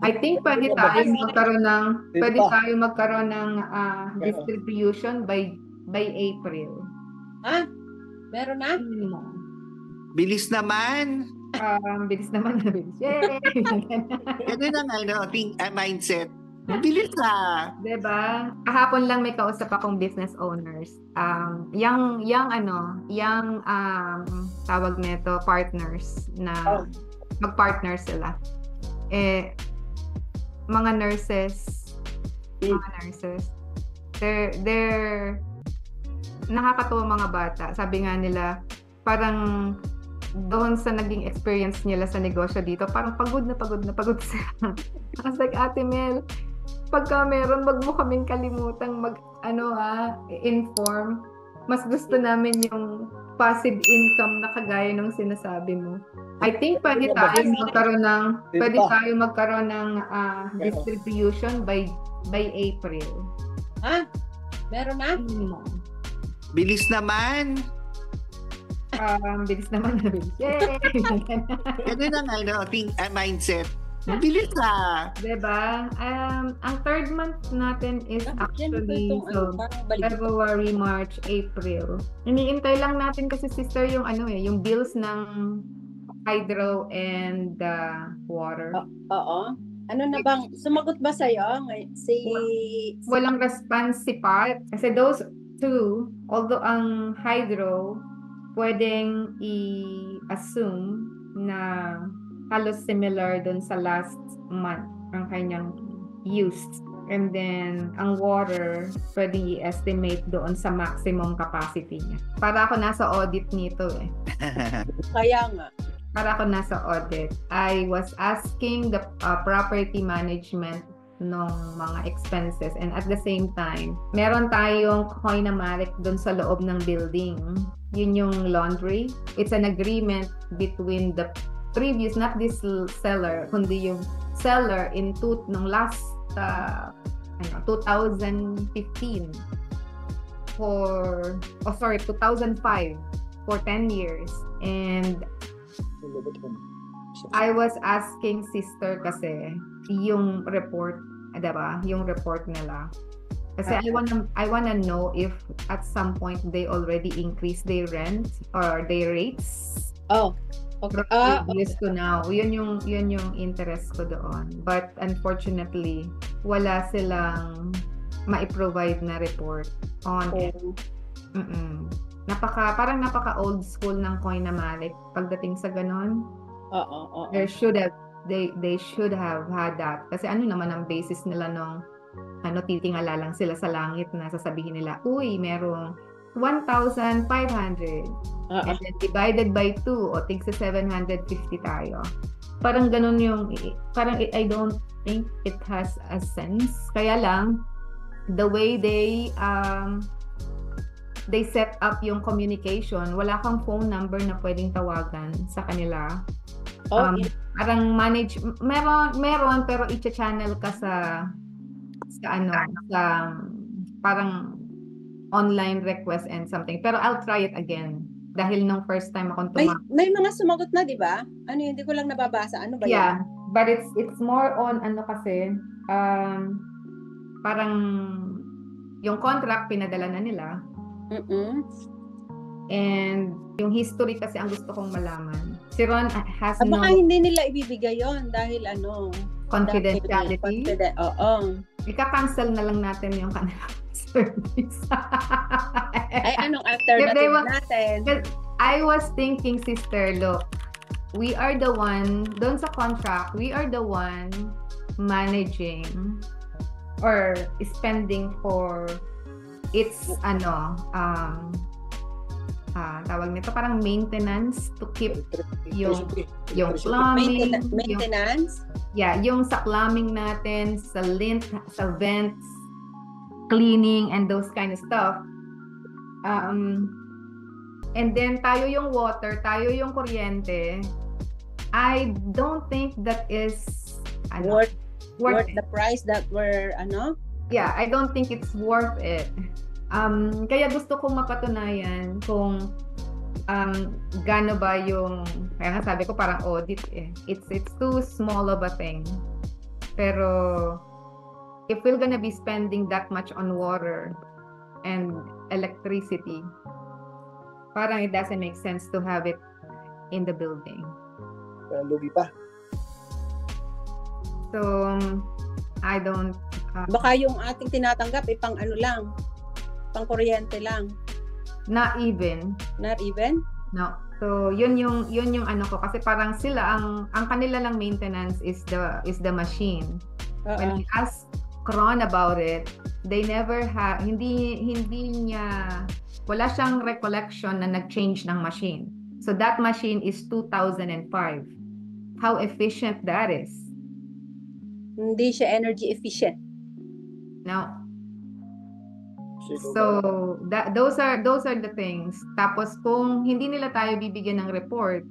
I think pwede Pa. tayo magkaroon ng distribution by April. Ha? Meron na? Bilis naman. Bilis naman na bilis. Yay! Ganun ang mindset. Bilis na. Diba? Kahapon lang may kausap akong business owners. Tawag nito, partners na mag-partner sila. Mga nurses. They're nakakatuwa mga bata. Sabi nga nila, parang doon sa naging experience nila sa negosyo dito, parang pagod sila. I was like, Ate Mel, pagka meron, wag mo kaming kalimutang inform. Mas gusto namin yung passive income na kagaya ng sinasabi mo. I think pwede tayo magkaroon ng distribution by April. Ha? Meron na? Bilis naman. Bilis naman na bilis. Yay! Ganun ang mindset. Bilis na. Diba? Ang third month natin is actually February, March, April. Iniintay lang natin kasi sister yung bills ng hydro and water. Oo. Ano na bang, sumagot ba sa'yo? Walang response si Pat. Kasi those two, although ang hydro, pwedeng i-assume na halos similar dun sa last month ang kanyang use. And then, ang water, pwedeng i-estimate doon sa maximum capacity niya. Para ako nasa audit nito eh. Kaya nga. Para ako nasa audit. I was asking the property management ng mga expenses, and at the same time, meron tayong Coinamaric dun sa loob ng building. Yun yung laundry. It's an agreement between the previous, not this seller, kundi yung seller nung last 2015 2005 for 10 years. And I was asking sister kasi yung report, diba? Yung report nila. Kasi I wanna know if at some point they already increased their rent or their rates. Oh, okay. Used to now. Yun yung interest ko doon. But unfortunately, wala silang ma-provide na report on it. Parang napaka old school ng Coinamaric pagdating sa ganon. They should have had that. Kasi naman ang basis nila nung titingala lang sila sa langit na sasabihin nila, uy, merong 1,500. And then divided by 2, o tigsa 750 tayo. Parang ganun I don't think it has a sense. Kaya lang, the way they set up yung communication, wala kang phone number na pwedeng tawagan sa kanila. Parang meron pero i-channel ka sa parang online request and something. Pero I'll try it again dahil nung first time akong may mga sumagot na, di ba? Hindi ko lang nababasa. Ano ba yan? Yeah, but it's more on kasi parang yung contract pinadala na nila. And yung history kasi ang gusto kong malaman. Si Ron has baka hindi nila ibibigay yon dahil confidentiality. Ika-cancel na lang natin yung kanilang service. Ay, anong alternative natin? I was thinking, sister, look, we are the one, doon sa contract, we are the one managing or spending for its tawag nito parang maintenance to keep yung plumbing, maintenance. Yung sa plumbing natin, sa lint, sa vents, cleaning and those kind of stuff. And then tayo yung water, tayo yung kuryente. I don't think that is worth the price that we're Yeah, I don't think it's worth it. Kaya gusto kong mapatunayan kung gaano ba yung, kaya nga sabi ko parang audit eh. It's too small of a thing Pero if we're gonna be spending that much on water and electricity, parang it doesn't make sense to have it in the building. Lugi pa. So, I don't... Baka yung ating tinatanggap, pang ano lang, pang kuryente lang. Not even. Not even? No. So, yun yung ano ko. Kasi parang sila, ang kanila lang maintenance is the machine. When we ask Kron about it, they never have, hindi niya, wala siyang recollection na nag-change ng machine. So, that machine is 2005. How efficient that is. Hindi siya energy efficient. No. So, those are the things. Tapos, kung hindi nila tayo bibigyan ng report,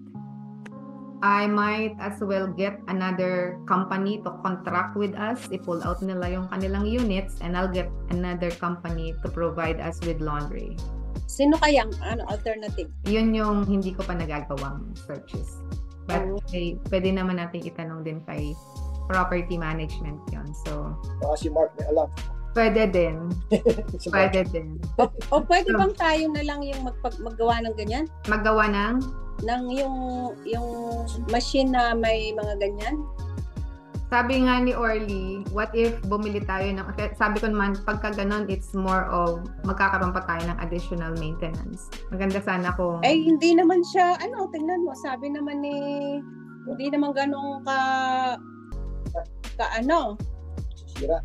I might as well get another company to contract with us. I-pull out nila yung kanilang units and I'll get another company to provide us with laundry. Sino kayang alternative? Yun yung hindi ko pa nagagawang searches. But pwede naman natin itanong din kay property management yun. So, baka si Mark may alam. Pwede din. Pwede din. O pwede bang tayo na lang yung maggawa ng ganyan? Maggawa ng? Yung machine na may mga ganyan? Sabi nga ni Orly, what if bumili tayo ng, sabi ko naman, pagka ganon, it's more of, magkakaroon pa tayo ng additional maintenance. Maganda sana kung... Hindi naman siya, tingnan mo, sabi naman ni, hindi naman ganun sira.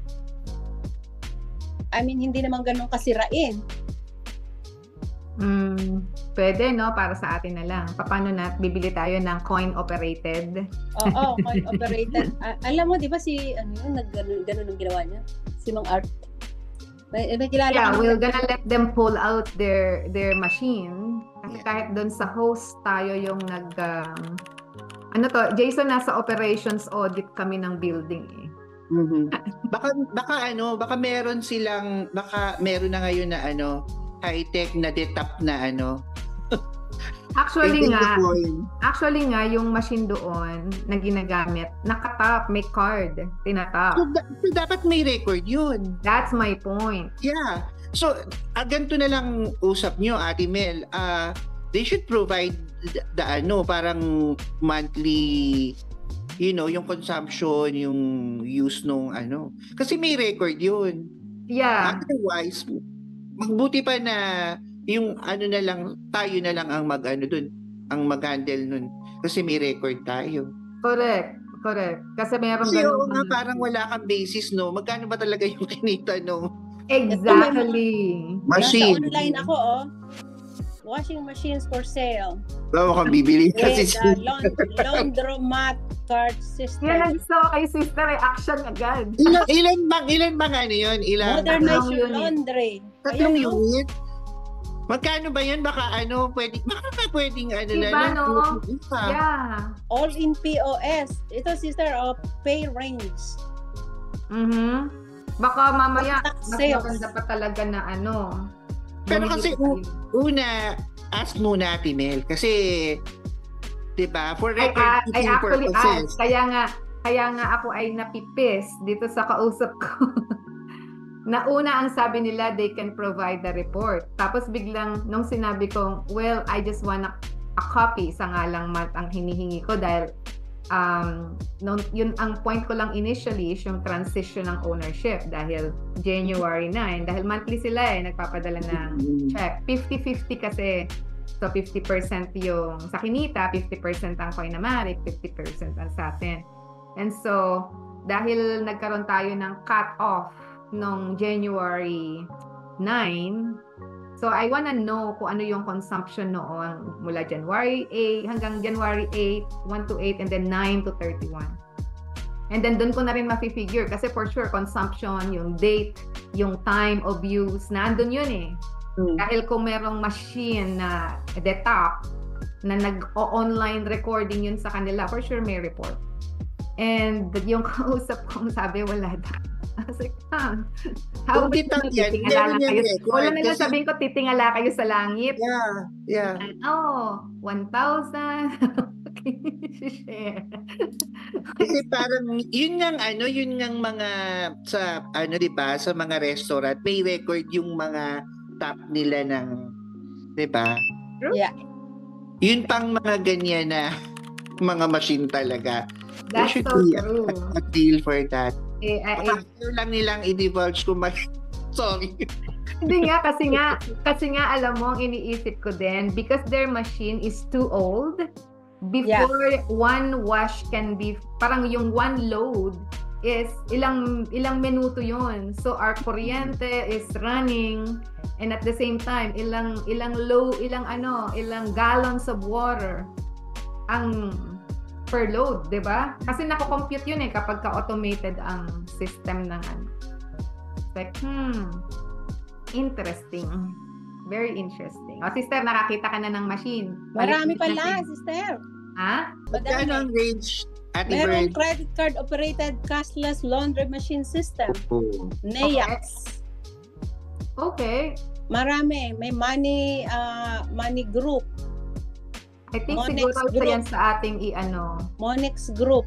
Hindi naman ganun kasirain. Pwede, no? Para sa atin na lang. Paano bibili tayo ng coin-operated? Oo, coin-operated. Alam mo, di ba ganun ang ginawa niya? Si Mang Art. May kilala we're gonna let them pull out their machine. Kasi kahit doon sa host tayo yung Jason, nasa operations audit kami ng building eh. Mm-hmm. Baka meron na ngayon na high-tech na detap na Actually nga, yung machine doon na ginagamit, nakatap, may card, tinatap. So dapat may record yun. That's my point. Yeah. So, ganito na lang usap nyo, Ate Mel. They should provide parang monthly, yung consumption, yung use nung Kasi may record yun. Yeah. Otherwise, magbuti pa na yung na lang, tayo na lang ang dun, ang mag-handle nun. Kasi may record tayo. Correct. Kasi mayroon ganun. Kasi parang wala kang basis, no? Magkano ba talaga yung kinita, no? Exactly. Machine. Nasa online ako, washing machines for sale. Bawa kang bibili kasi laundromat card system. Yan ang gusto kay sister, action agad. Ilan bang yun? Modernized laundry. 3 unit? Magkano ba yan? Baka pwedeng diba, no? Yeah. All in POS. Ito, sister, pay range. Baka mamaya, mas maganda pa talaga na Pero kasi una, ask muna Ate Mel. Kasi, diba, for record-keeping purposes. Kaya nga ako ay napipis dito sa kausap ko. Na una ang sabi nila, they can provide the report. Tapos biglang, nung sinabi ko, well, I just want a copy sa ngalang month ang hinihingi ko dahil yun ang point ko lang initially is yung transition ng ownership dahil January 9, dahil monthly sila nagpapadala ng check. 50-50 kasi. So 50% yung sa kinita, 50% ang Coinamaric, 50% ang sa atin. And so, dahil nagkaroon tayo ng cut-off noong January 9, so I wanna know kung ano yung consumption noon mula January 8 hanggang January 8, 1 to 8, and then 9 to 31. And then doon ko na rin ma-figure kasi for sure consumption, yung date, yung time of use, nandun yun eh. Dahil kung merong machine na detap na nag-online recording yun sa kanila, for sure may report. And yung kausap kong sabi, wala daw. I was like, how ba titingala kayo? Wala na lang sabihin ko, titingala kayo sa langit. Yeah. 1,000. share. Kasi parang yun ngang mga sa di ba, sa mga restaurant may record yung mga top nila ng, di ba? Yeah. Yun pang mga ganyan na mga machine talaga. That's There should so be true. a deal for that. Ayaw lang nilang i-divulge kung sorry. Hindi nga, kasi nga alam mo, iniisip ko din, because their machine is too old, before one wash can be, parang yung one load is ilang minuto yun. So our kuryente is running, and at the same time, ilang gallons of water ang per load, di ba? Kasi nako-compute yun kapag ka-automated ang system ng like, interesting. Very interesting. O, sister, nakakita ka na ng machine. Marami pala, sister. Ha? Magkano ang range, Ate Merong Bern? credit card operated cashless laundry machine system. NEAX. Okay. Marami. May money group. I think Monex siguro Group. yan sa ating Monex Group.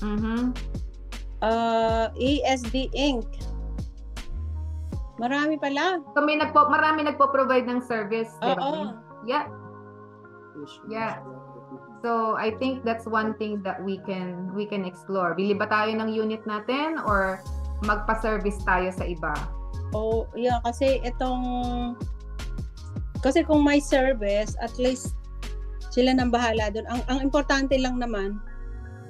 Mhm. ESD Inc. Marami pala. So marami nagpo-provide ng service, di ba? Oo. Yeah. Yeah. So I think that's one thing that we can explore. Bili ba tayo ng unit natin or magpa-service tayo sa iba? Oh, yeah, kasi kung may service, at least sila nang bahala doon. Ang importante lang naman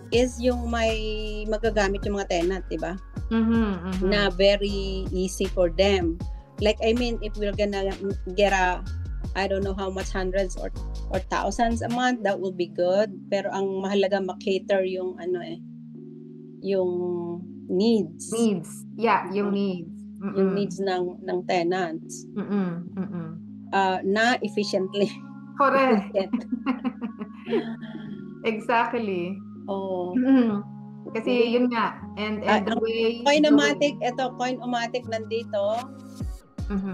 is yung may magagamit yung mga tenant, di ba? Na very easy for them. Like, I mean, if we're gonna get I don't know how much, hundreds or thousands a month, that would be good. Pero ang mahalaga makater yung yung needs. Yeah, yung needs. Yung needs ng tenants. Na efficiently. Correct. Exactly. Oh. Kasi yun nga. And the way Coinomatic nandito.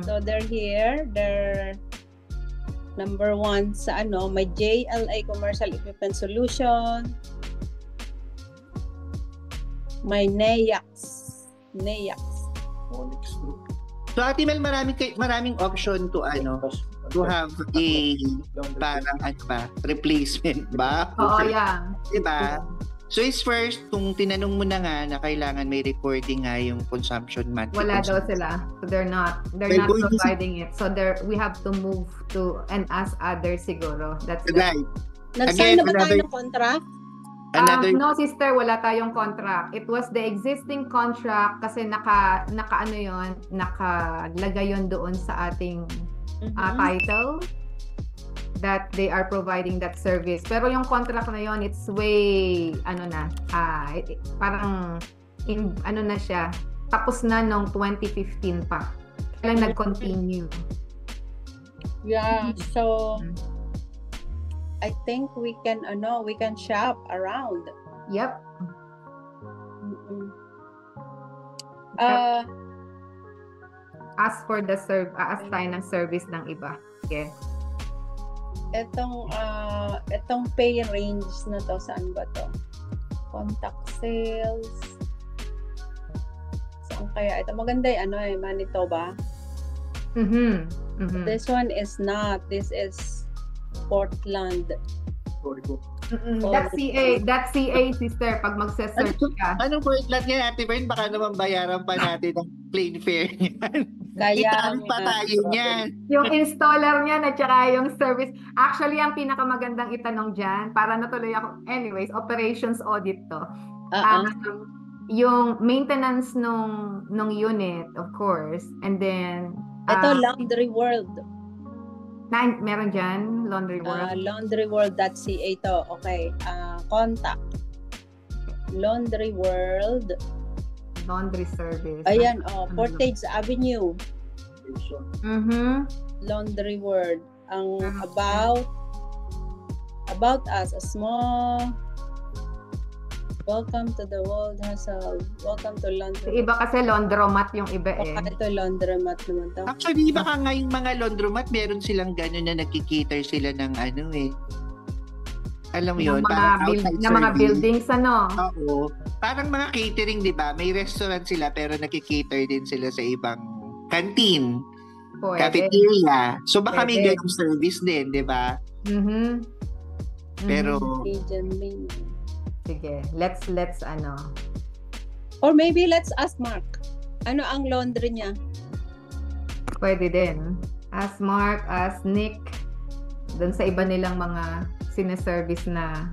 So they're here. They're number 1 sa may JLA Commercial Equipment Solution. May NEAX. So Ate Mel, maraming option to have a parang replacement ba? Oo, yeah. Diba? So it's first, kung tinanong mo na nga na kailangan may recording nga yung consumption monthly. Wala daw sila. So they're not providing it. So we have to move to and ask others siguro. That's right. Nag-sign na ba tayo ng contract? No, sister, wala tayong contract. It was the existing contract kasi nakalagay yun doon sa ating title that they are providing that service. Pero yung contract na yun, it's way parang na siya, tapos na nung 2015 pa. Kailan nag-continue. Yeah, so I think we can shop around. Yep. Ask for the ask tayo ng service ng iba. Okay. Etong pay range na to, saan ba to? Contact sales. Saan kaya? Ito maganda Manitoba. This one is not. This is Portland. That's CA, sister, pag magse-search ka. Anong Portland yan, Ate Bern? Baka naman bayaran pa natin ng plane fare niyan. Kaya pa tayo niyan. Yung installer niya at saka yung service. Actually, ang pinakamagandang itanong dyan, para natuloy ako. Anyways, operations audit to. Yung maintenance nung unit, of course. And then ito, Laundry World. Meron dyan, Laundry World. Laundryworld.ca to. Okay. Contact. Laundry World. Laundry service. Ayan, Portage Avenue. Laundry World. Ang about us, a small welcome to the world hustle. Welcome to laundry. Iba kasi laundromat yung iba eh. Ito laundromat naman to. Actually, baka ngayong mga laundromat, meron silang gano'n na nagkikater sila ng Alam mo yun? Na mga buildings, ano? Oo. Parang mga catering, di ba? May restaurant sila pero nagki-cater din sila sa ibang canteen. Cafeteria. So baka may ganung service din, di ba? Pero sige, let's ano. Or maybe let's ask Mark. Ano ang laundry niya? Pwede din. Ask Mark, ask Nick. Doon sa iba nilang mga sineservice na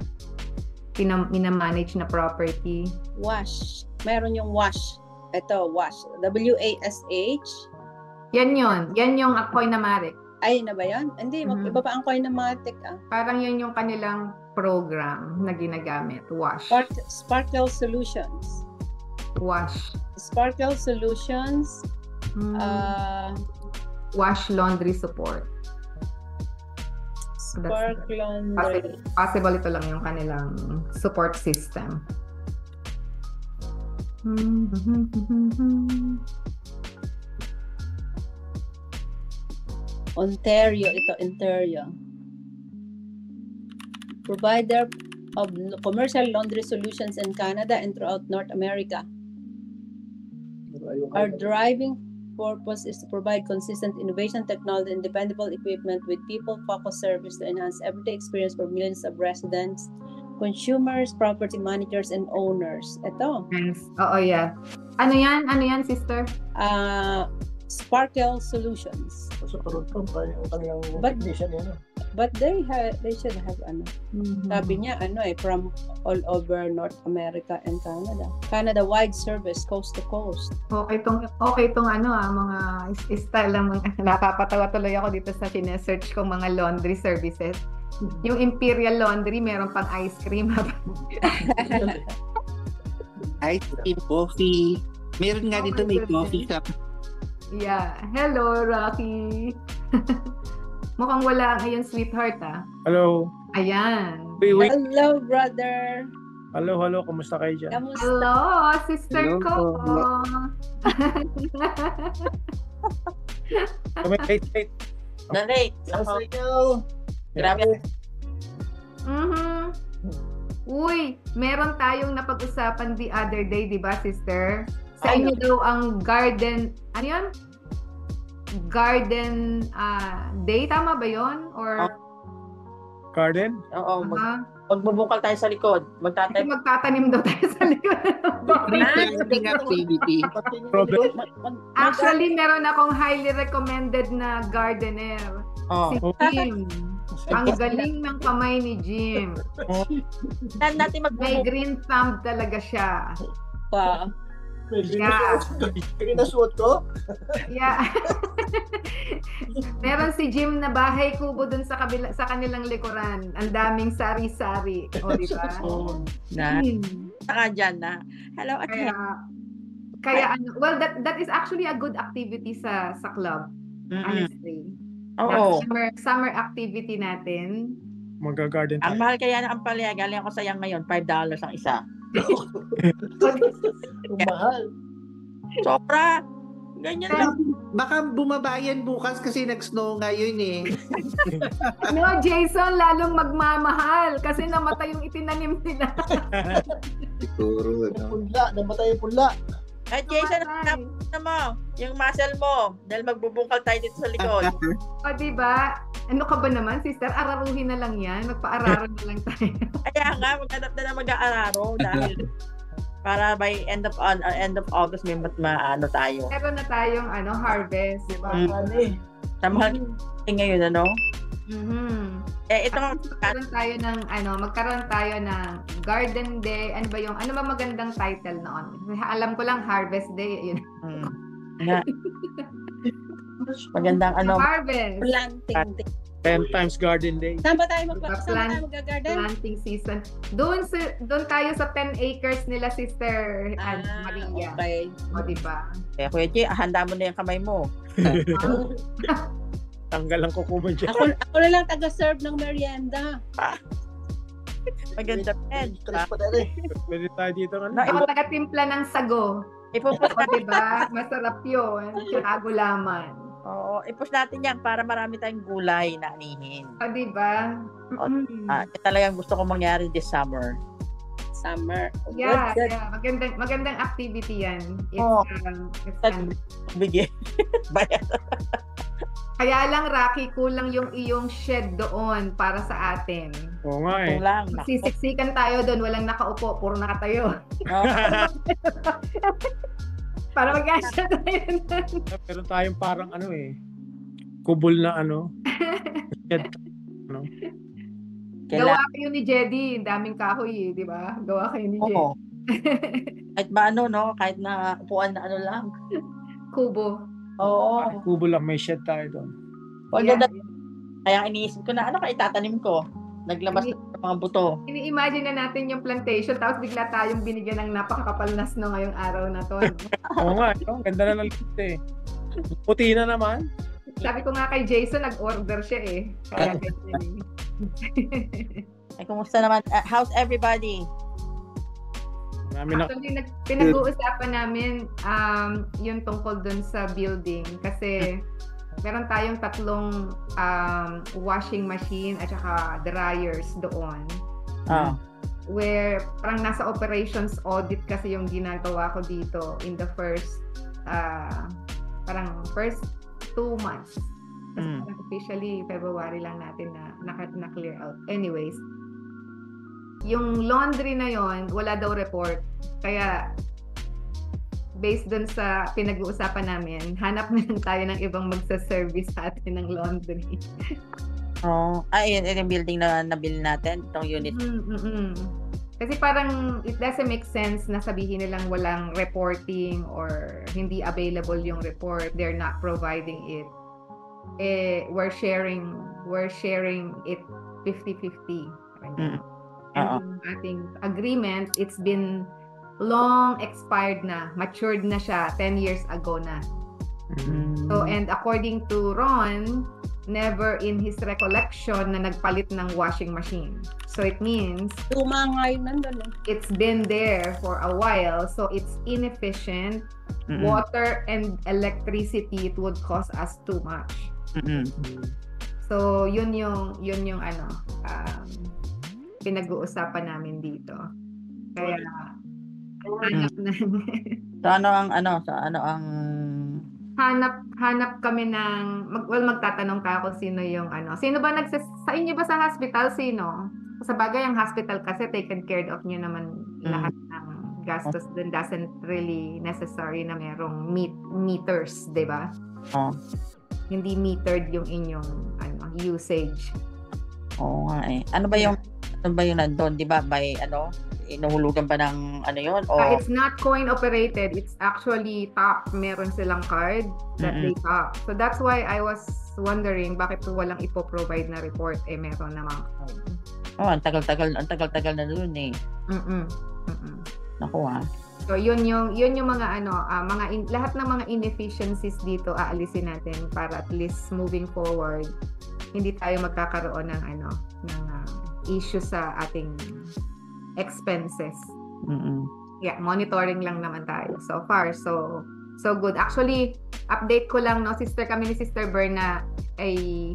minamanage na property. Wash. Meron yung wash. Ito, wash. W-A-S-H. Yan yung Coinamatic. Ay, na ba yan? Hindi, iba pa ang Coinamatic. Parang yun yung kanilang program na ginagamit. Wash. Sparkle Solutions. Wash. Sparkle Solutions. Wash laundry support. Sparkle laundry. Possible ito lang yung kanilang support system. Ontario. Provider of commercial laundry solutions in Canada and throughout North America. Our driving purpose is to provide consistent innovation, technology, and dependable equipment with people-focused service to enhance everyday experience for millions of residents, consumers, property managers, and owners. Ito. Yes. Oo, yeah. Ano yan, sister? Sparkle Solutions. But they should have Sabi niya from all over North America and Canada. Canada-wide service coast to coast. Okay tong mga style ng mga nakapatawa tuloy ako dito sa sinesearch kong mga laundry services. Yung Imperial Laundry meron pang ice cream. Ice cream, coffee. Meron nga dito may coffee cup. Yeah. Hello, Rocky. Mukhang wala ngayon, sweetheart, Hello. Ayan. Wait. Hello, brother. Hello. Kumusta kayo dyan? Kamusta? Hello, sister ko. Wait. Na-late. Grabe. Uy, meron tayong napag-usapan the other day, di ba, sister? Sa inyo daw ang garden, ano yun? Garden day, tama ba yun? Or garden? Oo, magbubukal tayo sa likod. Magtatanim daw tayo sa likod. Planting activity. Actually, meron akong highly recommended na gardener. Si Jim. Ang galing ng kamay ni Jim. May green thumb talaga siya. Wow. Yeah. Ganyan na suot ko? Yeah. Meron si Jim na bahay kubo dun sa kanilang likuran. Ang daming sari-sari. O, di ba? Saka dyan na. Hello, Kaya well, that is actually a good activity sa club. Honestly. Oo. Summer activity natin. Mag-garden tayo. Ang mahal kaya ng ampalaya, galing ako sayang ngayon, $5 ang isa. Mahal. Sobra. Ganyan lang. Baka bumabayan bukas kasi nag-snow ngayon eh. No, Jason, lalong magmamahal kasi namatay yung itinanim nila. Siguro. Namatay yung punla. At Jason, na mo, yung muscle mo, dahil magbubungkal tayo dito sa likod. O, diba? Ano ka ba naman, sister? Araruhin na lang yan. Magpa-araro na lang tayo. Kaya nga, maghanap na mag-aararo dahil para by end of August may maano tayo. Meron na tayong harvest. Diba? Samahal ngayon, ano? Ito magkaroon tayo ng garden day. Ano ba magandang title noon? Alam ko lang Harvest Day, yun. Magandang harvest. Planting day. 10 times garden day. Saan ba tayo mag-garden? Planting season. Doon tayo sa 10 acres nila, Sister Maria. Okay. O, diba? Kuya Jay, handa mo na yung kamay mo. Tanggal ang kuko mo dyan. Ako na lang taga-serve ng merienda. Maganda pen. Pwede tayo dito. Ako taga-timpla ng sago. O, diba? Masarap yun. Tsaka gulaman. Oo, i-push natin yan para marami tayong gulay na anihin. Diba? Talagang gusto ko mangyari this summer. Yeah, good. Yeah. Magandang activity yan. Bigyan. Bayan. Kaya lang, Rocky, kulang yung iyong shed doon para sa atin. Oo nga eh. Sisiksikan tayo doon, walang nakaupo, puro nakatayo. Para mag-asya tayo doon. Meron tayong parang kubol na shed. Gawa kayo ni Jedy, daming kahoy di ba? Gawa kayo ni Jedy. Oo. Kahit ba kahit na upuan na lang. Kubo. Oo. Kubo lang, may shed tayo doon. Kaya iniisip ko na kaya itatanim ko. Naglabas na ng mga buto. Ini-imagine na natin yung plantation tapos bigla tayong binigyan ng napakakapal na snow ngayong araw na to. Oo nga, ganda na ng list eh. Puti na naman. Sabi ko nga kay Jason, nag-order siya eh. Kaya Ay, kumusta naman? How's everybody? Actually, pinag-uusapan namin yung tungkol dun sa building kasi meron tayong 3 washing machine at saka dryers doon. Where parang nasa operations audit kasi yung ginagawa ko dito in the first 2 months. Kasi officially February lang natin na clear out. Anyways, yung laundry na yon wala daw report. Kaya based dun sa pinag-uusapan namin, hanap na lang tayo ng ibang magsa-service sa atin ng laundry. Yung building na nabili natin, itong unit. Kasi parang it doesn't make sense na sabihin nilang walang reporting or hindi available yung report, they're not providing it. We're sharing it 50-50. And ating agreement, it's been long expired na, matured na siya 10 years ago na. So, and according to Ron, never in his recollection na nagpalit ng washing machine. So it means it's been there for a while, so it's inefficient. Water and electricity, it would cost us too much. So yun yung pinag-uusapan namin dito. Kaya hanap kami ng magtatanong ka kung sino yung sino ba sa inyo ba sa hospital, sino? Sa bagay ang hospital kasi taken care of niyo naman lahat ng gastos dun, doesn't really necessary na merong meters, 'di ba? Hindi metered yung inyong usage. Oo nga eh. Ano ba yung nandun, 'di ba? By inuhulugan ba ng yun? It's not coin operated. It's actually tap. Meron silang card that they tap. So that's why I was wondering bakit walang ipo-provide na report meron namang card. Ang tagal-tagal na dun eh. Naku So yun yung mga lahat ng mga inefficiencies dito aalisin natin para at least moving forward hindi tayo magkakaroon ng issue sa ating expenses. Yeah, monitoring lang naman tayo so far. So good. Actually, update ko lang kami ni Sister Berna ay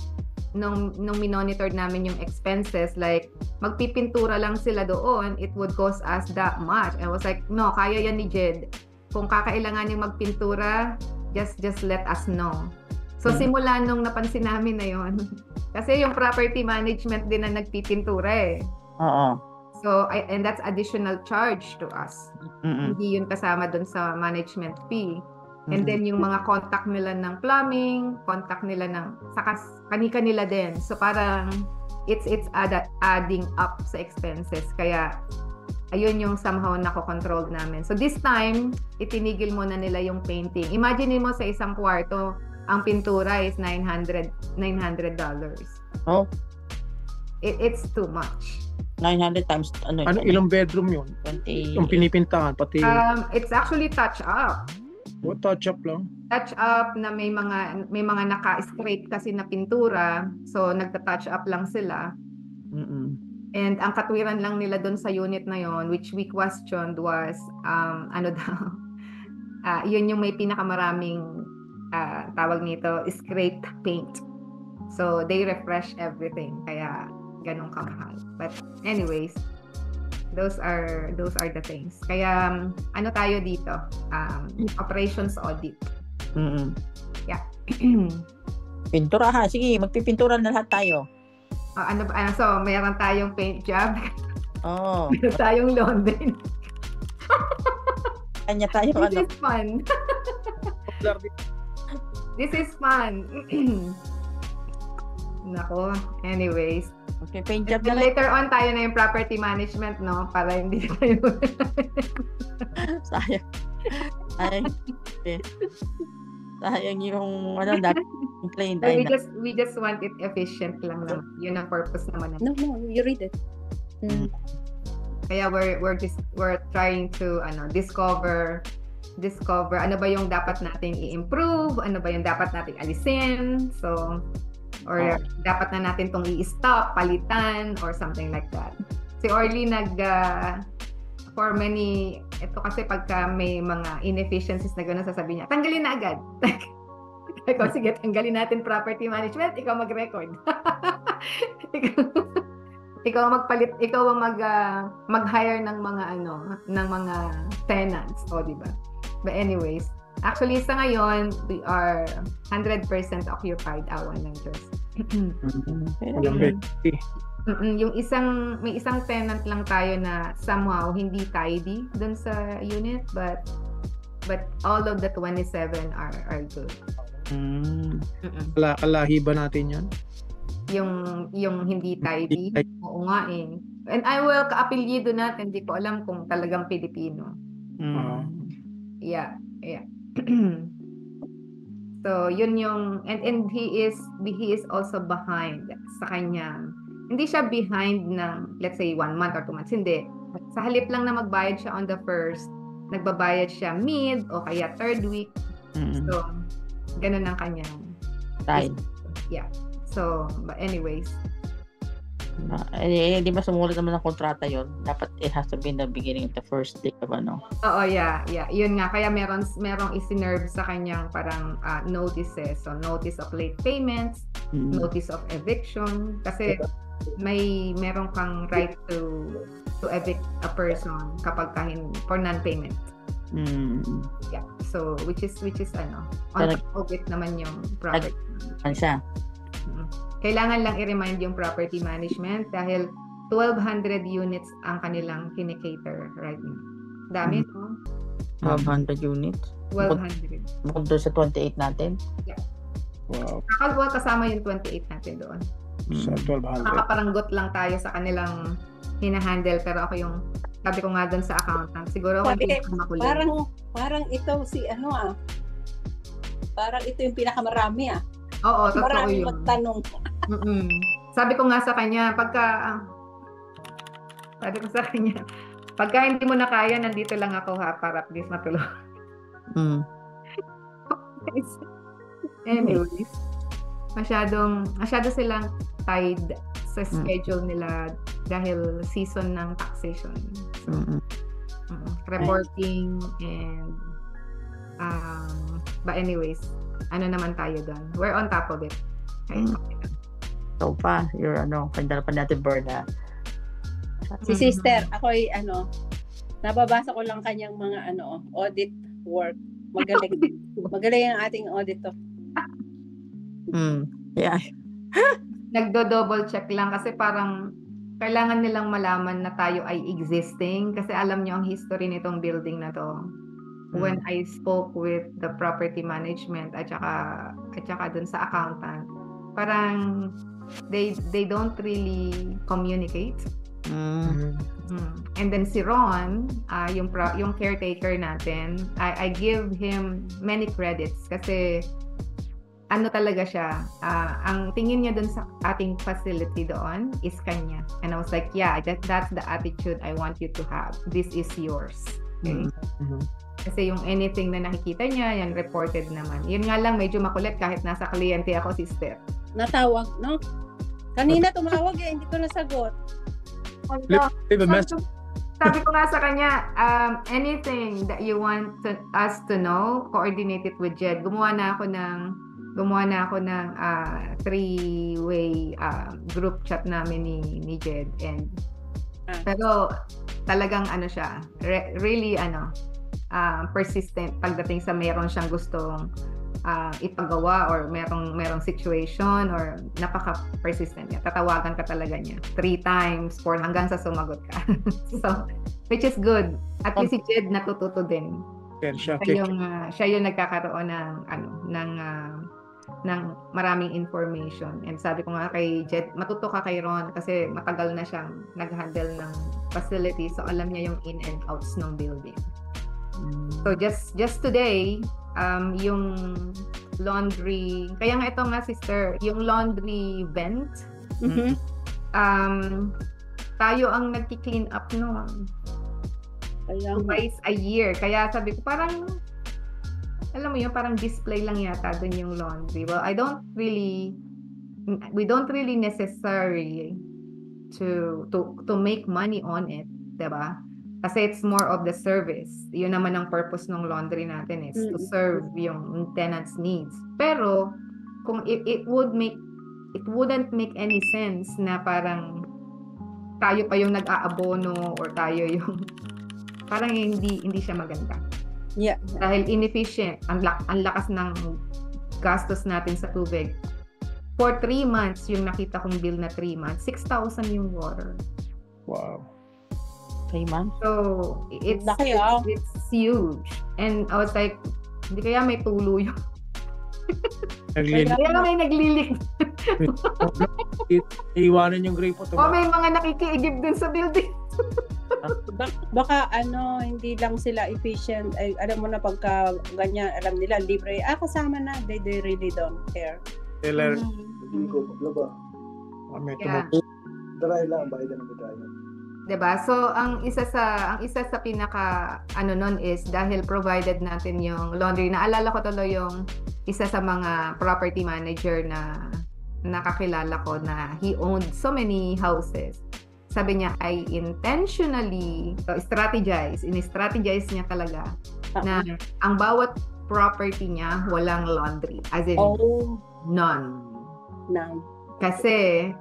nung minonitor namin yung expenses, like magpipintura lang sila doon, it would cost us that much. I was like, no, kaya yan ni Jed. Kung kakailangan yung magpintura, just let us know. So simula nung napansin namin na yon, kasi yung property management din na nagpipintura eh. So and that's additional charge to us. Hindi yun kasama dun sa management fee. And then yung mga contact nila ng plumbing, contact nila ng kani-kanila din. So parang it's adding up sa expenses. Kaya ayun yung somehow nako-control namin. So this time, itinigil muna nila yung painting. Imagine mo sa isang kwarto, ang pintura is $900. Oh. It's too much. 900 times ilang bedroom yun? 20. Yung pinipintahan pati. It's actually touch up. What touch up lang? Touch up na may mga naka-scrape kasi na pintura. So nagta-touch up lang sila. And ang katwiran lang nila doon sa unit na yon, which we questioned was yun yung may pinakamaraming tawag nito, scraped paint. So, they refresh everything. Kaya, ganun kamahal. But anyways, those are the things. Kaya, ano tayo dito? Operations audit. Yeah. Pintura ha. Sige, magpipintura na lahat tayo. So, mayroon tayong paint job. Oh. Mayroon tayong laundry. Kanya tayo This is fun. This is fun. Nako. Anyways. Okay, paint job na later on tayo na yung property management, no? Para hindi tayo sayang. Sayang yung dati complaint. We just want it efficient lang naman. Yun ang purpose naman. No, you read it. Kaya we're trying to discover ano ba yung dapat nating i-improve, ano ba yung dapat nating alisin. So or dapat na natin tong i-stop, palitan or something like that. Si Orly for many, ito kasi pagka may mga inefficiencies na gano'n, sasabihin niya, tanggalin na agad. Ikaw, sige, tanggalin natin property management, ikaw mag-record. ikaw magpalit, ikaw ang mag-hire ng mga tenants, di ba? But anyways, actually sa ngayon, we are 100% occupied, awan ng Diyos. Yung may isang tenant lang tayo na somehow hindi tidy dun sa unit, but all of the 27 are good. Kalahi ba natin yan? Yung hindi tidy? Oo nga eh. And I will ka-apelyido natin, hindi ko alam kung talagang Pilipino. Yeah. So yun yung and he is also behind sa kanyang, hindi siya behind ng let's say 1 month or 2 months, hindi. Sa halip lang na magbayad siya on the first, nagbabayad siya mid o kaya third week. So ganun ang kanyang time. Yeah. So but anyways, di ba sumulat naman ng kontrata yon? Dapat it has to be in the beginning of the first day of Oo, yeah. Yun nga, kaya merong isinerve sa kanyang parang notices. So notice of late payments, notice of eviction, kasi meron kang right to evict a person kapag for non-payment. Yeah. So which is on top of it naman yung property. Siya. Kailangan lang i-remind yung property management dahil 1,200 units ang kanilang kinikater right now. Dami, no? 1,200 units? 1,200. Bukod doon sa 28 natin? Yeah. Wow. Kasama yung 28 natin doon. Sa 1,200. Nakaparanggot lang tayo sa kanilang hinahandle, pero ako yung sabi ko nga doon sa accountant, siguro ako yung makulit. Parang ito parang ito yung pinakamarami Oo, totoo maraming yun. magtanong. Sabi ko nga sa kanya, pagka hindi mo na kaya, nandito lang ako para at least matulog. Anyways, masyado silang tied sa schedule nila dahil season ng taxation. So, reporting and but anyways, ano naman tayo doon? We're on top of it. Okay. So pa, pandala pa natin Berna. Si sister, ako'y nababasa ko lang kanyang mga audit work. Magaling. Magaling ang ating auditor. Yeah. Nagdo-double check lang kasi parang kailangan nilang malaman na tayo ay existing kasi alam niyo ang history nitong building na to. When I spoke with the property management at saka dun sa accountant, parang they don't really communicate. And then si Ron, yung caretaker natin, I give him many credits kasi talaga siya, ang tingin niya dun sa ating facility doon is kanya. And I was like, yeah, that's the attitude I want you to have. This is yours. Okay? Kasi yung anything na nakikita niya, yan reported naman. Yun nga lang, medyo makulit kahit nasa kliyente ako, sister. Natawag, no? Kanina tumawag hindi ko nasagot. Sabi ko nga sa kanya, anything that you want us to know, coordinate it with Jed. Gumawa na ako ng three-way group chat namin ni Jed. Pero talagang siya, really persistent pagdating sa meron siyang gustong ipagawa or merong situation or napaka-persistent niya. Tatawagan ka talaga niya 3 times, 4 hanggang sa sumagot ka. So, which is good. At least si Jed natututo din. Siya yung nagkakaroon ng maraming information. And sabi ko nga kay Jed, matuto ka kay Ron kasi matagal na siyang nag-handle ng facility, so alam niya yung in and outs ng building. So just today, yung laundry, kaya nga ito nga sister, yung laundry vent, tayo ang nagki-clean up noon. Twice a year. Kaya sabi ko parang, alam mo yun, parang display lang yata dun yung laundry. Well, we don't really necessary to make money on it, diba? Kasi it's more of the service. Yun naman ang purpose ng laundry natin, is to serve yung tenants' needs. Pero kung it wouldn't make any sense na parang tayo pa yung nag-aabono or tayo yung parang hindi siya maganda. Yeah. Dahil inefficient, ang lakas ng gastos natin sa tubig. For 3 months, yung nakita kong bill na 3 months, 6,000 yung water. Wow. 3 months? So, it's huge. And I was like, hindi kaya may tulo yun. Kaya may naglilik. Iiwanan yung gripo. May mga nakikiigib dun sa building. Baka hindi lang sila efficient. Ay, alam mo na pagka ganyan, alam nila, libre. Kasama na. They really don't care. Teller. Hindi ko paglaba. Dry lang, bayad ng dry. Diba? So, ang isa sa pinaka nun is dahil provided natin yung laundry. Naalala ko tuloy yung isa sa mga property manager na nakakilala ko na he owned so many houses. Sabi niya, I intentionally strategize niya talaga na ang bawat property niya walang laundry. As in, none. Kasi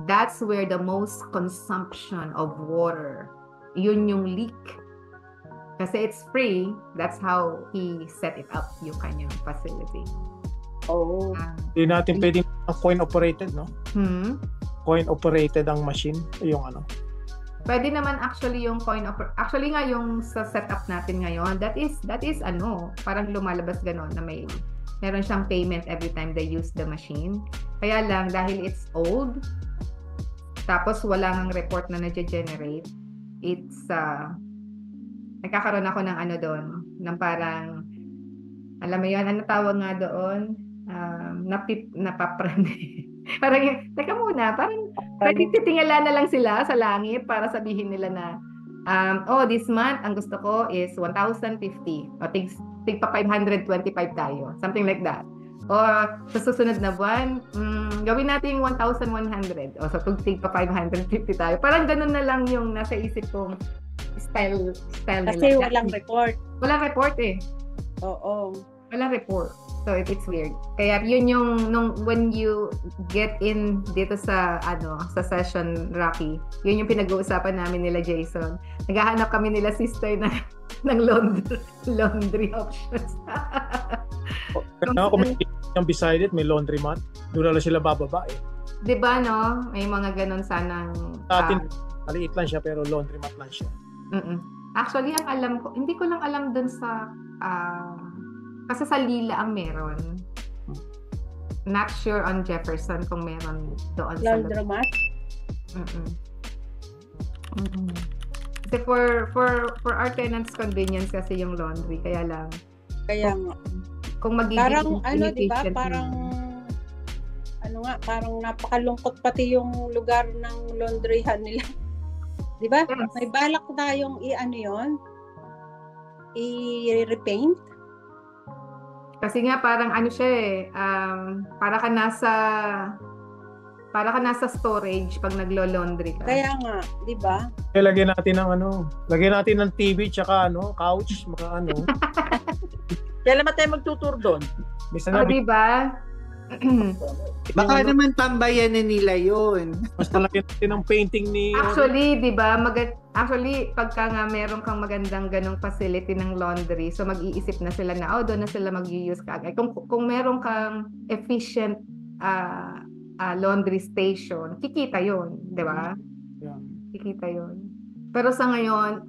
that's where the most consumption of water, yun yung leak. Kasi it's free, that's how he set it up, yung kanyang facility. Hindi natin pwedeng coin-operated, no? Coin-operated ang machine, yung Pwede naman actually yung actually nga yung sa setup natin ngayon, that is parang lumalabas ganon na meron siyang payment every time they use the machine. Kaya lang, dahil it's old, tapos wala nang report na nag-generate, it's nagkakaroon ako ng doon, ng parang, alam mo yun, tawag nga doon, napaprane. Parang, teka muna, parang pwede titingala na lang sila sa langit para sabihin nila na, this month, ang gusto ko is 1,050. O, tigpa 525 tayo. Something like that. O, sa susunod na buwan, gawin natin yung 1,100. O, so, tigpa 550 tayo. Parang ganun na lang yung nasa isip kong style nila. Kasi walang report. Walang report eh. Oo. Walang report. So, it's weird. Kaya yun yung when you get in dito sa sa session, Rocky, yun yung pinag-uusapan namin nila Jason. Naghahanap kami nila sister ng laundry options. Kung may beside it, may laundry mat, doon na sila bababa eh. Diba, no? May mga ganun sanang sa atin, maliit lang siya pero laundry mat lang siya. Actually, ang alam ko, hindi ko lang alam dun sa kasi sa Lila ang meron. Not sure on Jefferson kung meron doon sa laundromat. Kasi for our tenants convenience kasi yung laundry, kaya lang. Kaya nga. Kung magiging parang diba? Parang napakalungkot pati yung lugar ng laundryhan nila. Diba? Yes. May balak tayong i-repaint. Kasi nga parang siya para ka nasa Para ka nasa storage pag naglo-laundry ka. Kaya nga, di ba? Lagyan natin ng TV tsaka couch, Kailan ba tayo magtutur doon? Di ba? Baka naman tambayan na nila yun. Basta lagyan natin ng painting ni... Actually, di ba? Actually, pagka nga meron kang magandang ganong facility ng laundry, so mag-iisip na sila na, doon na sila mag-use kagad. Kung meron kang efficient laundry station, kikita yun, di ba? Yeah. Kikita yun. Pero sa ngayon,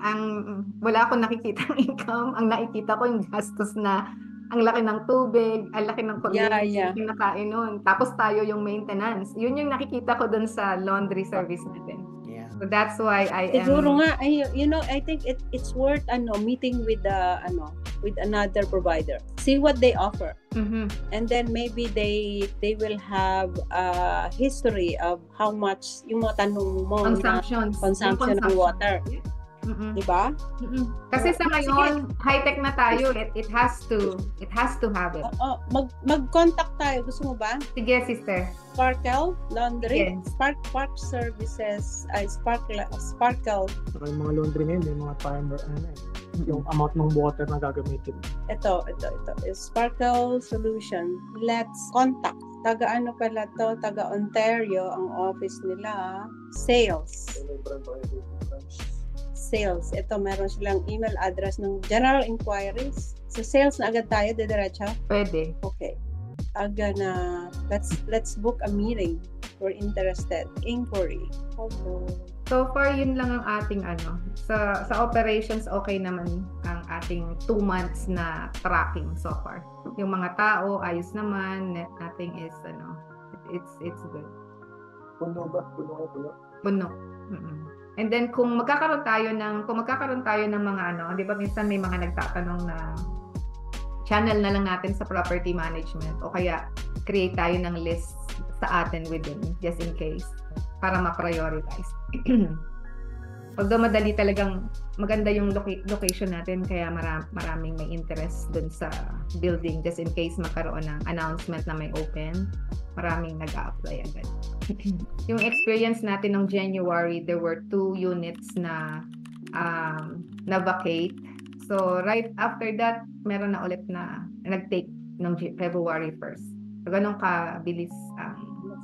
wala akong nakikitang income. Ang nakikita ko yung gastos na ang laki ng tubig, ang laki ng kuryente, yung nakain nun. Tapos tayo yung maintenance. Yun yung nakikita ko dun sa laundry service natin. Yeah. So that's why I Siguro nga, I think it's worth meeting with with another provider. See what they offer. Mm-hmm. And then maybe they will have a history of how much yung mga tanong mo consumption ng water. Mm-mm. Diba? Mm-mm. Kasi sa ngayon, high-tech na tayo. It has to have it. Mag-contact tayo. Gusto mo ba? Sige, sister. Sparkle Laundry. Yes. Spark Services. Sparkle. Saka yung mga laundry ngayon, yung mga timer, yung amount ng water na gagamitin. Ito. Is Sparkle Solution. Let's contact. Taga Ontario ang office nila. Sales. Ito, meron silang email address ng general inquiries. So, sales na agad tayo, diretso? Pwede. Okay. Let's book a meeting. We're interested. Inquiry. Okay. So far, yun lang ang ating Sa operations, okay naman ang ating 2 months na tracking so far. Yung mga tao, ayos naman. Nothing is, it's good. Puno ba? Puno. Mm-mm. And then kung magkakaroon tayo ng mga di ba minsan may mga nagtatanong na channel na lang natin sa property management o kaya create tayo ng list sa atin within just in case para ma-prioritize. Although madali talagang maganda yung location natin kaya maraming may interest dun sa building just in case magkaroon ng announcement na may open. Maraming nag-a-apply agad. Yung experience natin ng January, there were 2 units na vacate. So right after that, meron na ulit na nag-take ng February 1st. So ganun kabilis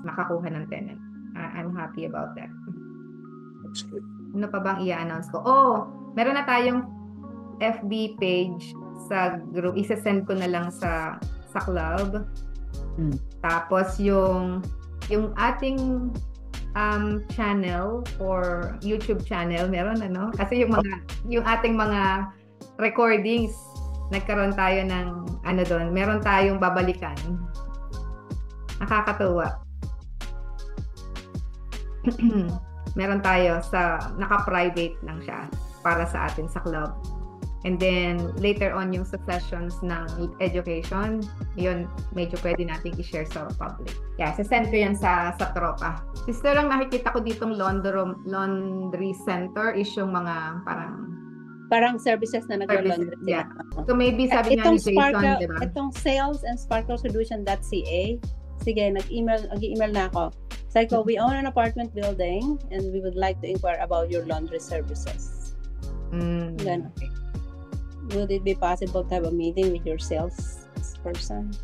makakuha ng tenant. I'm happy about that. That's good. Ano pa bang i-announce ko? Meron na tayong FB page sa group. Isa-send ko na lang sa club. Tapos yung ating channel or YouTube channel, meron kasi yung ating mga recordings, nagkaroon tayo ng doon, meron tayong babalikan. Nakakatuwa. Meron tayo naka-private lang siya para sa atin sa club. And then, later on yung sa sessions ng education, yun, medyo pwede natin i-share sa public. Yeah, send ko yan sa tropa. Sister, ang nakikita ko ditong laundry center is yung mga parang services na nag-laundry. Yeah. So maybe sabi nga ni Jason, diba? Itong sales and sparklesolution.ca, sige, nag-email na ako. Sabi ko, we own an apartment building and we would like to inquire about your laundry services. Ganun. Would it be possible to have a meeting with your sales person?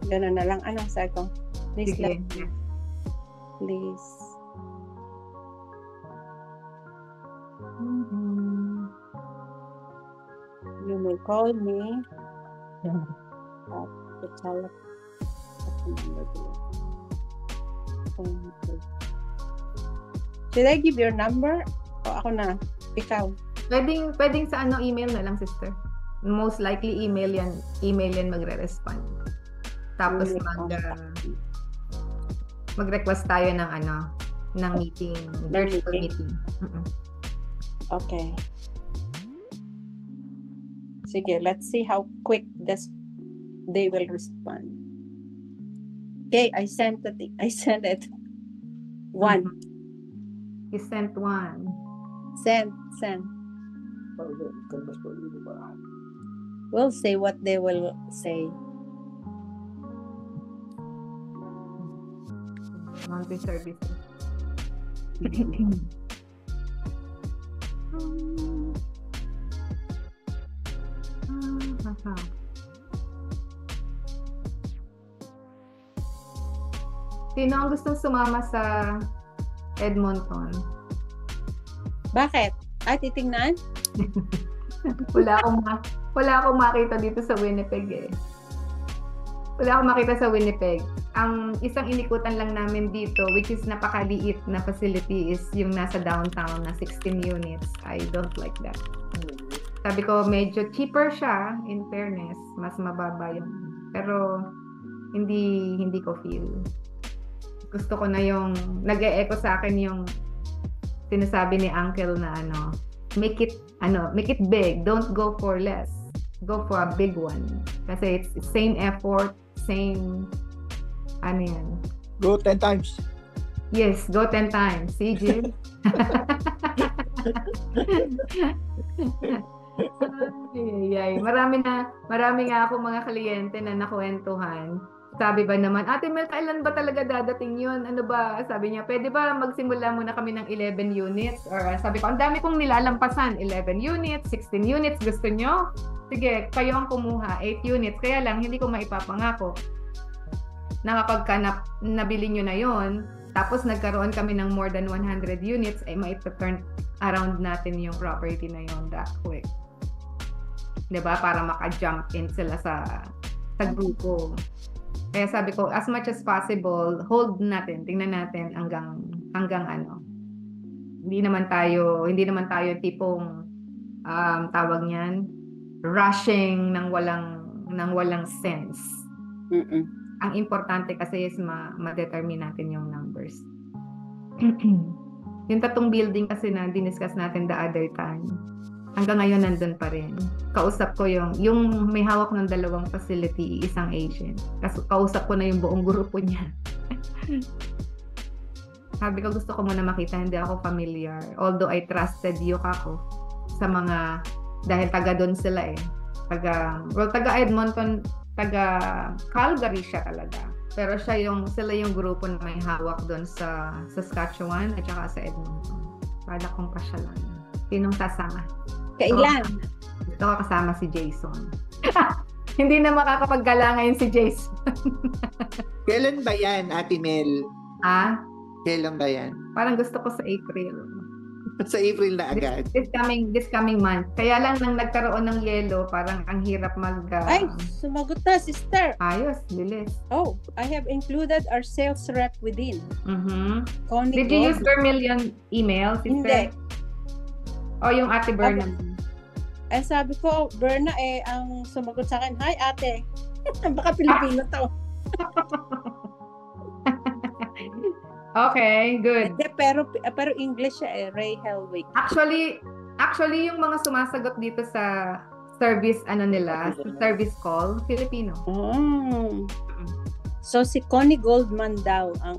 Ganun na lang. Sabi ko? Please let me. Please. You may call me. Should I give your number? O ako na? Ikaw? Pwedeng sa email na lang, sister. Most likely email yan magre-respond. Tapos mag-request tayo ng meeting, virtual meeting. Okay. Sige, let's see how quick they will respond. Okay, I sent it. 1. You sent 1. Send. We'll see what they will say. Laundry services. Sino ang gustong sumama sa Edmonton? Bakit? Ay, titingnan? Wala akong makita dito sa Winnipeg eh. Wala akong makita sa Winnipeg. Ang isang inikutan lang namin dito, which is napakaliit na facility, is yung nasa downtown na 16 units. I don't like that. Sabi ko, medyo cheaper siya, in fairness. Mas mababa yun. Pero, hindi ko feel. Gusto ko na yung, nag-e-echo sa akin yung sinasabi ni Uncle na make it big. Don't go for less. Go for a big one. Kasi it's same effort, same, yan. Go 10 times. Yes, go 10 times. See, Jim? Marami nga ako mga kliyente na nakwentuhan. Sabi ba naman, Ate Mel, kailan ba talaga dadating yun? Ano ba? Sabi niya, pwede ba magsimula muna kami ng 11 units? Or sabi ko, ang dami kong nilalampasan. 11 units, 16 units, gusto nyo? Sige, kayo ang kumuha, 8 units. Kaya lang, hindi ko maipapangako na kapag nabili nyo na yon, tapos nagkaroon kami ng more than 100 units, ay maip-turn around natin yung property na yon that quick. Diba? Para maka-jump in sila sa grupo. Kaya sabi ko, as much as possible, hold natin, tingnan natin hanggang hindi naman tayo tipong tawag niyan, rushing ng walang sense. Ang importante kasi is ma-determine natin yung numbers. Yung 3 building kasi na diniscuss natin the other time, hanggang ngayon nandun pa rin. Kausap ko yung may hawak ng 2 facility, isang agent. Kausap ko na yung buong grupo niya. Sabi ko, gusto ko muna makita, hindi ako familiar. Although I trusted Yukako sa mga, dahil taga doon sila eh. Taga Edmonton, taga Calgary siya talaga. Pero sila yung grupo na may hawak doon sa Saskatchewan at saka sa Edmonton. Para kong pasyalan. Sinong sasama? Kailan? Gusto ko kasama si Jason. Hindi na makakapaggala ngayon si Jason. Kailan ba yan, Ate Mel? Kailan ba yan? Parang gusto ko sa April. Sa April na agad? This coming month. Kaya lang nang nagkaroon ng yellow, parang ang hirap Ay, sumagot na, sister. Ayos, bilis. Oh, I have included our sales rep within. Did you use Vermilion email, sister? Hindi. O yung Ate Berna. Sabi ko, Berna ang sumagot sa akin, hi ate. Baka Pilipino to. Okay, good. Pero English siya Ray Helwig. Actually yung mga sumasagot dito sa service service call, Filipino. So si Connie Goldman daw ang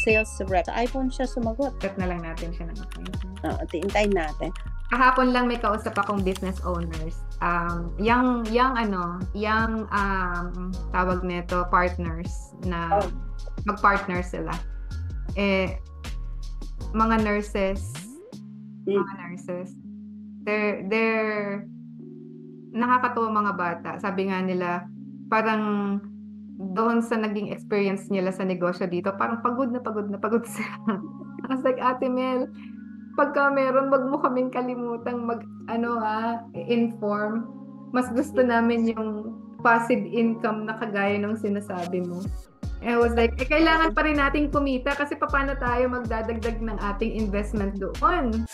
sales rep. Sa iPhone siya sumagot. Cut na lang natin siya ng appointment. Tintayin natin. Kahapon lang may kausap akong business owners. Tawag nito, partners na mag-partner sila. Mga nurses. They're nakakatuwa mga bata. Sabi nga nila, parang doon sa naging experience nila sa negosyo dito, parang pagod na pagod sila. I was like, Ate Mel, pagka meron, wag mo kaming kalimutang inform. Mas gusto namin yung passive income na kagaya ng sinasabi mo. I was like, kailangan pa rin nating kumita kasi paano tayo magdadagdag ng ating investment doon?